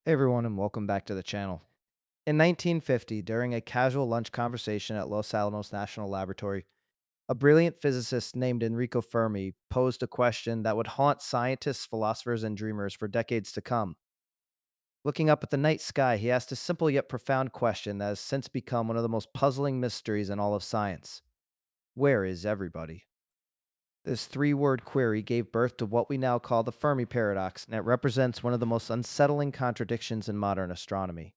Hey everyone, and welcome back to the channel. In 1950, during a casual lunch conversation at Los Alamos National Laboratory, a brilliant physicist named Enrico Fermi posed a question that would haunt scientists, philosophers, and dreamers for decades to come. Looking up at the night sky, he asked a simple yet profound question that has since become one of the most puzzling mysteries in all of science. Where is everybody? This three-word query gave birth to what we now call the Fermi paradox, and it represents one of the most unsettling contradictions in modern astronomy.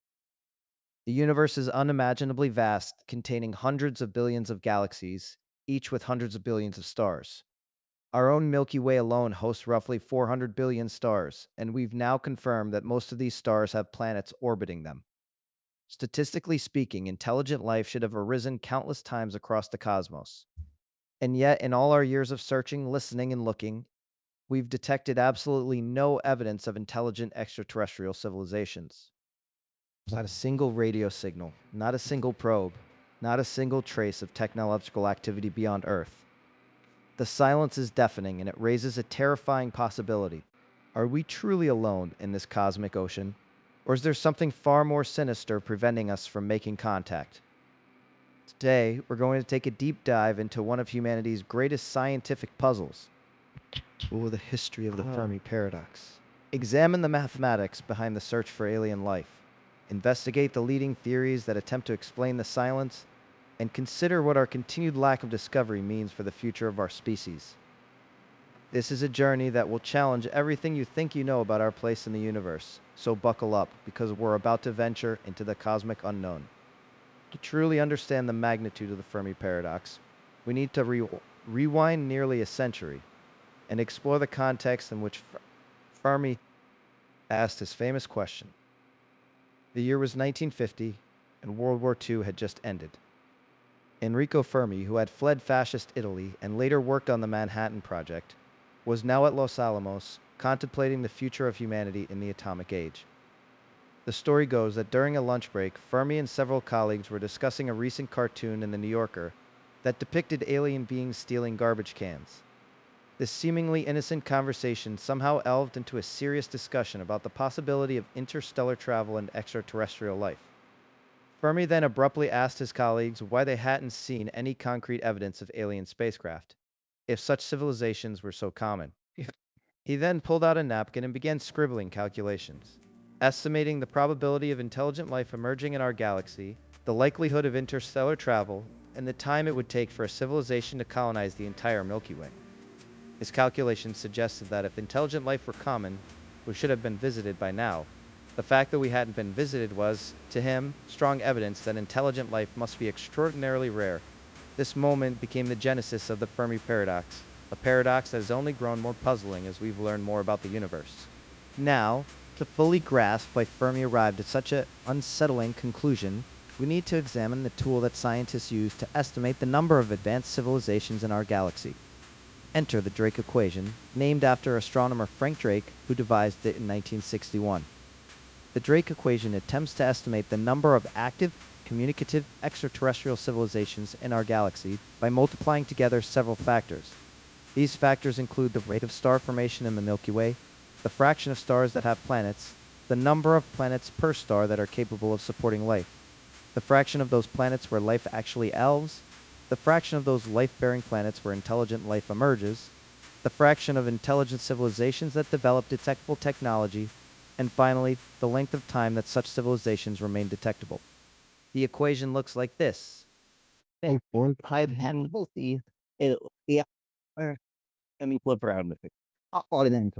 The universe is unimaginably vast, containing hundreds of billions of galaxies, each with hundreds of billions of stars. Our own Milky Way alone hosts roughly 400 billion stars, and we've now confirmed that most of these stars have planets orbiting them. Statistically speaking, intelligent life should have arisen countless times across the cosmos. And yet, in all our years of searching, listening, and looking, we've detected absolutely no evidence of intelligent extraterrestrial civilizations. Not a single radio signal, not a single probe, not a single trace of technological activity beyond Earth. The silence is deafening and it raises a terrifying possibility. Are we truly alone in this cosmic ocean? Or is there something far more sinister preventing us from making contact? Today, we're going to take a deep dive into one of humanity's greatest scientific puzzles. The history of the Fermi paradox. Examine the mathematics behind the search for alien life. Investigate the leading theories that attempt to explain the silence, and consider what our continued lack of discovery means for the future of our species. This is a journey that will challenge everything you think you know about our place in the universe, so buckle up, because we're about to venture into the cosmic unknown. To truly understand the magnitude of the Fermi paradox, we need to rewind nearly a century and explore the context in which Fermi asked his famous question. The year was 1950, and World War II had just ended. Enrico Fermi, who had fled fascist Italy and later worked on the Manhattan Project, was now at Los Alamos, contemplating the future of humanity in the atomic age. The story goes that during a lunch break, Fermi and several colleagues were discussing a recent cartoon in the New Yorker that depicted alien beings stealing garbage cans. This seemingly innocent conversation somehow elved into a serious discussion about the possibility of interstellar travel and extraterrestrial life. Fermi then abruptly asked his colleagues why they hadn't seen any concrete evidence of alien spacecraft, if such civilizations were so common. He then pulled out a napkin and began scribbling calculations, estimating the probability of intelligent life emerging in our galaxy, the likelihood of interstellar travel, and the time it would take for a civilization to colonize the entire Milky Way. His calculations suggested that if intelligent life were common, we should have been visited by now. The fact that we hadn't been visited was, to him, strong evidence that intelligent life must be extraordinarily rare. This moment became the genesis of the Fermi paradox, a paradox that has only grown more puzzling as we've learned more about the universe. Now, to fully grasp why Fermi arrived at such an unsettling conclusion, we need to examine the tool that scientists use to estimate the number of advanced civilizations in our galaxy. Enter the Drake equation, named after astronomer Frank Drake, who devised it in 1961. The Drake equation attempts to estimate the number of active, communicative extraterrestrial civilizations in our galaxy by multiplying together several factors. These factors include the rate of star formation in the Milky Way, the fraction of stars that have planets, the number of planets per star that are capable of supporting life, the fraction of those planets where life actually elves, the fraction of those life-bearing planets where intelligent life emerges, the fraction of intelligent civilizations that develop detectable technology, and finally, the length of time that such civilizations remain detectable. The equation looks like this. Thank one five handle the yeah or let me flip around with it. Ordinance.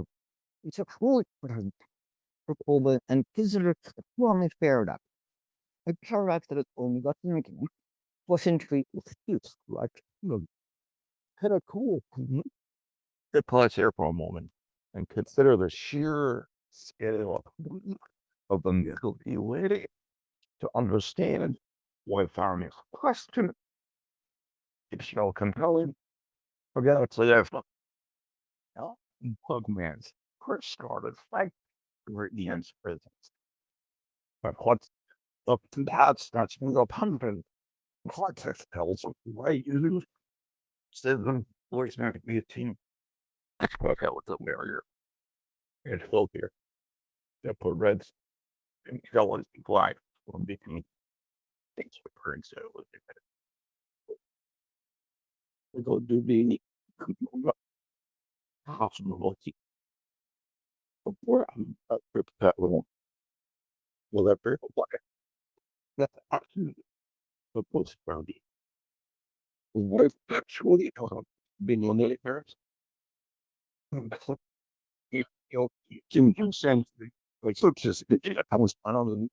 It's a full proposal and consider a promise paradox. A paradox that is only got thinking wasn't treat excuse like look kind of cool. To pause here for a moment and consider the sheer scale of the Milky Way to understand why Fermi's question is so compelling. Forget it's the Pugman's first started fight were Ian's presence. But what's up to that starts with a pumpkin. Context tells why you said them voice not to be a team. Okay, what's up, barrier? It's healthier. They put reds. intelligent life from between things occurring. So we go to the possibility before I'm that will ever apply. That's actually the possibility. What if actually being on the parents? If you can sense like so just I was on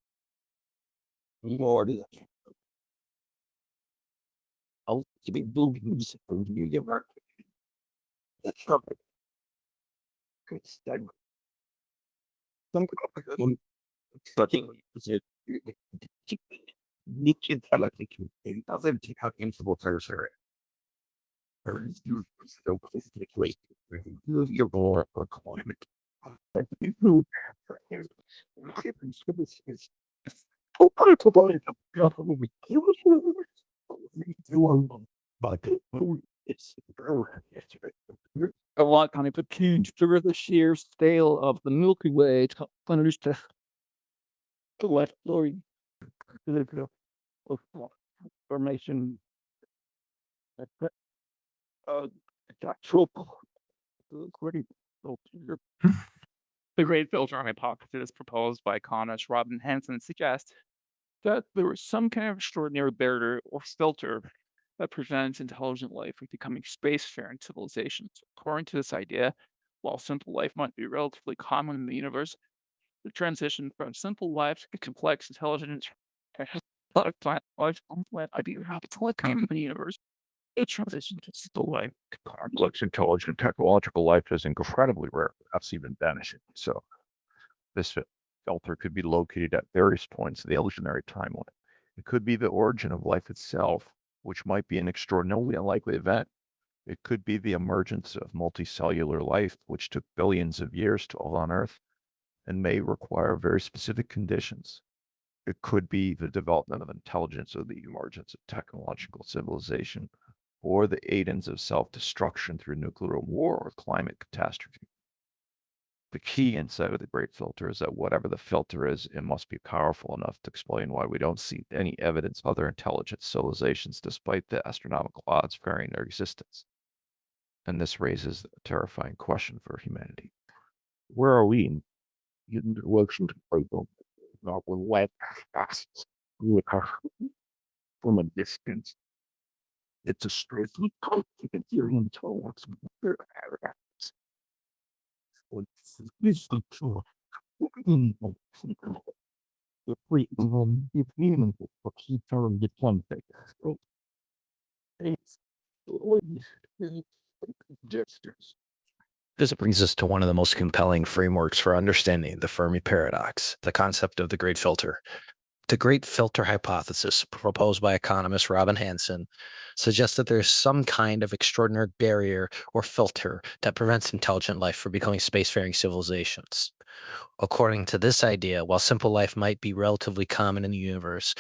the Lord I'll be buildings from you work. That's something good study. Some studying is it niche intelligence it doesn't take out infable tertiary. Or you so basically your more requirement. You a lot kind of change through the sheer scale of the Milky Way to understand the left story of formation uh actual great filter. The great filter hypothesis proposed by economist Robin Hanson suggests that there was some kind of extraordinary barrier or filter that prevents intelligent life from becoming spacefaring civilizations. According to this idea, while simple life might be relatively common in the universe, the transition from simple life to complex intelligence life might be rapidly common in the universe. A transition to simple life, complex, intelligent, technological life is incredibly rare. That's even vanishing. So this filter could be located at various points in the evolutionary timeline. It could be the origin of life itself, which might be an extraordinarily unlikely event. It could be the emergence of multicellular life, which took billions of years to all on Earth and may require very specific conditions. It could be the development of intelligence or the emergence of technological civilization, or the agents of self-destruction through nuclear war or climate catastrophe. The key insight of the great filter is that whatever the filter is, it must be powerful enough to explain why we don't see any evidence of other intelligent civilizations despite the astronomical odds favoring their existence. And this raises a terrifying question for humanity. Where are we in relation to Plato? Not with light passes from a distance. It's a strictly complicated intelligence. This is true. The free if meaningful for key term diplomatic. So it's gestures. This brings us to one of the most compelling frameworks for understanding the Fermi paradox, the concept of the great filter. The great filter hypothesis, proposed by economist Robin Hanson, suggests that there is some kind of extraordinary barrier or filter that prevents intelligent life from becoming spacefaring civilizations. According to this idea, while simple life might be relatively common in the universe,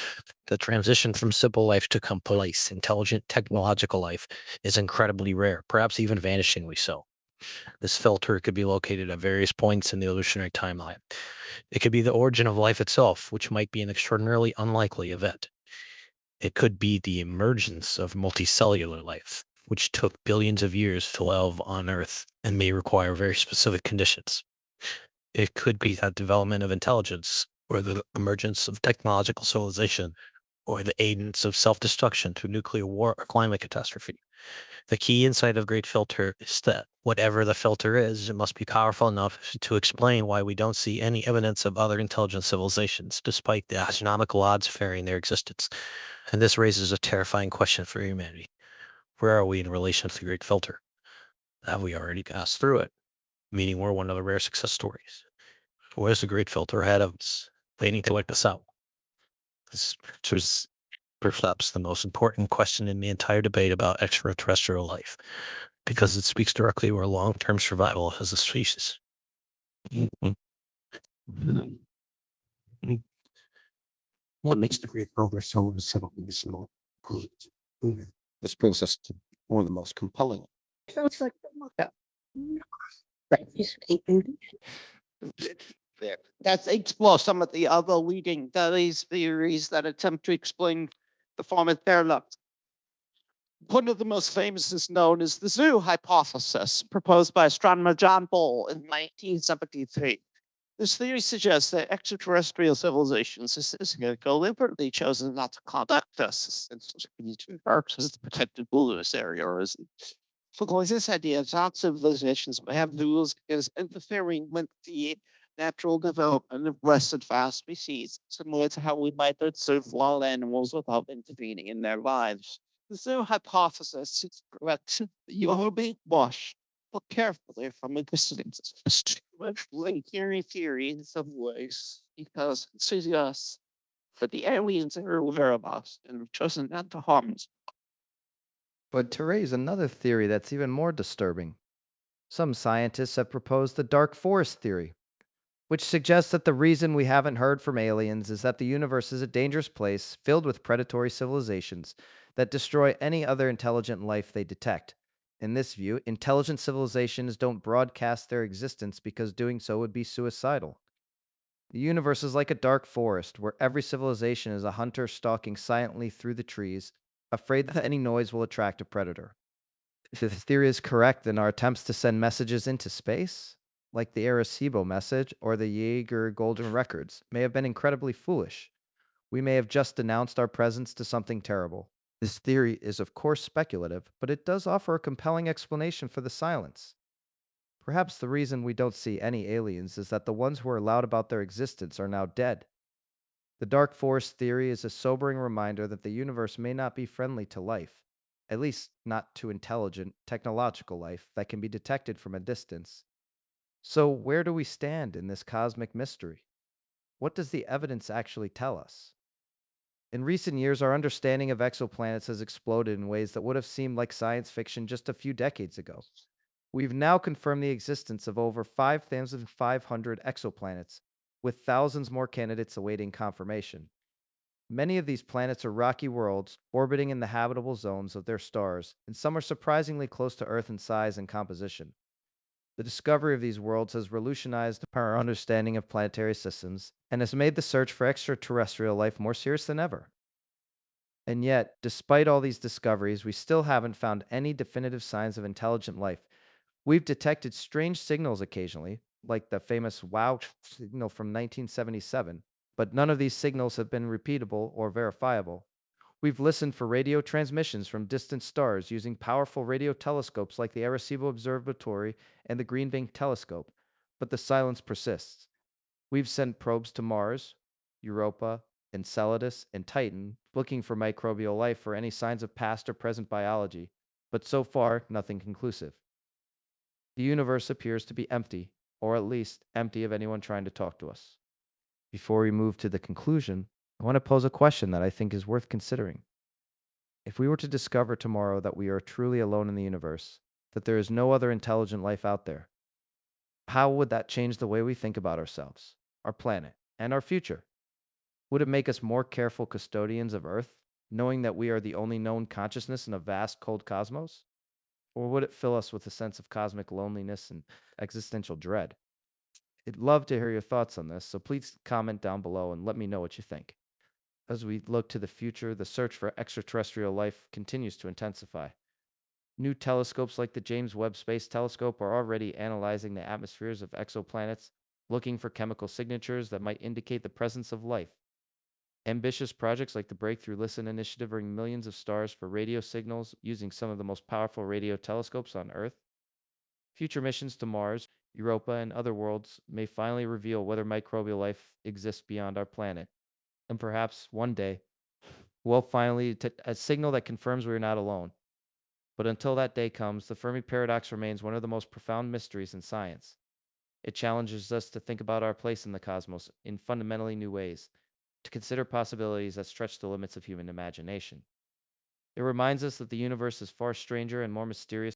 the transition from simple life to complex, intelligent technological life is incredibly rare, perhaps even vanishingly so. This filter could be located at various points in the evolutionary timeline. It could be the origin of life itself, which might be an extraordinarily unlikely event. It could be the emergence of multicellular life, which took billions of years to evolve on Earth and may require very specific conditions. It could be that development of intelligence, or the emergence of technological civilization, or the agents of self-destruction through nuclear war or climate catastrophe. The key insight of Great Filter is that whatever the filter is, it must be powerful enough to explain why we don't see any evidence of other intelligent civilizations, despite the astronomical odds favoring their existence. And this raises a terrifying question for humanity. Where are we in relation to the Great Filter? Have we already passed through it? Meaning we're one of the rare success stories. Where's the Great Filter ahead of us, waiting to wipe us out? This is perhaps the most important question in the entire debate about extraterrestrial life, because it speaks directly to our long-term survival as a species. What makes the great progress so simple? This brings us to one of the most compelling. So it's like, there. Let's explore some of the other leading theories that attempt to explain the form of paradox. One of the most famous is known as the zoo hypothesis, proposed by astronomer John Boyle in 1973. This theory suggests that extraterrestrial civilizations have deliberately chosen not to contact us, since as the protected wilderness area, or as because this idea that our civilizations may have rules is interfering with the natural development of less advanced species, similar to how we might observe wild animals without intervening in their lives. The zoo hypothesis is correct. You are being washed. Look carefully from a distance. Like hearing theory in some ways, because it suggests that the aliens are aware of us and have chosen not to harm us. But to raise another theory that's even more disturbing, some scientists have proposed the dark forest theory, which suggests that the reason we haven't heard from aliens is that the universe is a dangerous place filled with predatory civilizations that destroy any other intelligent life they detect. In this view, intelligent civilizations don't broadcast their existence because doing so would be suicidal. The universe is like a dark forest where every civilization is a hunter stalking silently through the trees, afraid that any noise will attract a predator. If this theory is correct, then our attempts to send messages into space, like the Arecibo message or the Jaeger Golden Records, may have been incredibly foolish. We may have just announced our presence to something terrible. This theory is, of course, speculative, but it does offer a compelling explanation for the silence. Perhaps the reason we don't see any aliens is that the ones who are loud about their existence are now dead. The dark forest theory is a sobering reminder that the universe may not be friendly to life, at least not to intelligent, technological life that can be detected from a distance. So, where do we stand in this cosmic mystery? What does the evidence actually tell us? In recent years, our understanding of exoplanets has exploded in ways that would have seemed like science fiction just a few decades ago. We've now confirmed the existence of over 5,500 exoplanets, with thousands more candidates awaiting confirmation. Many of these planets are rocky worlds orbiting in the habitable zones of their stars, and some are surprisingly close to Earth in size and composition. The discovery of these worlds has revolutionized our understanding of planetary systems and has made the search for extraterrestrial life more serious than ever. And yet, despite all these discoveries, we still haven't found any definitive signs of intelligent life. We've detected strange signals occasionally, like the famous WOW signal from 1977, but none of these signals have been repeatable or verifiable. We've listened for radio transmissions from distant stars using powerful radio telescopes like the Arecibo Observatory and the Green Bank Telescope, but the silence persists. We've sent probes to Mars, Europa, Enceladus, and Titan, looking for microbial life or any signs of past or present biology, but so far, nothing conclusive. The universe appears to be empty, or at least empty of anyone trying to talk to us. Before we move to the conclusion, I want to pose a question that I think is worth considering. If we were to discover tomorrow that we are truly alone in the universe, that there is no other intelligent life out there, how would that change the way we think about ourselves, our planet, and our future? Would it make us more careful custodians of Earth, knowing that we are the only known consciousness in a vast, cold cosmos? Or would it fill us with a sense of cosmic loneliness and existential dread? I'd love to hear your thoughts on this, so please comment down below and let me know what you think. As we look to the future, the search for extraterrestrial life continues to intensify. New telescopes like the James Webb Space Telescope are already analyzing the atmospheres of exoplanets, looking for chemical signatures that might indicate the presence of life. Ambitious projects like the Breakthrough Listen initiative bring millions of stars for radio signals using some of the most powerful radio telescopes on Earth. Future missions to Mars, Europa, and other worlds may finally reveal whether microbial life exists beyond our planet. And perhaps one day, we'll finally a signal that confirms we are not alone. But until that day comes, the Fermi paradox remains one of the most profound mysteries in science. It challenges us to think about our place in the cosmos in fundamentally new ways, to consider possibilities that stretch the limits of human imagination. It reminds us that the universe is far stranger and more mysterious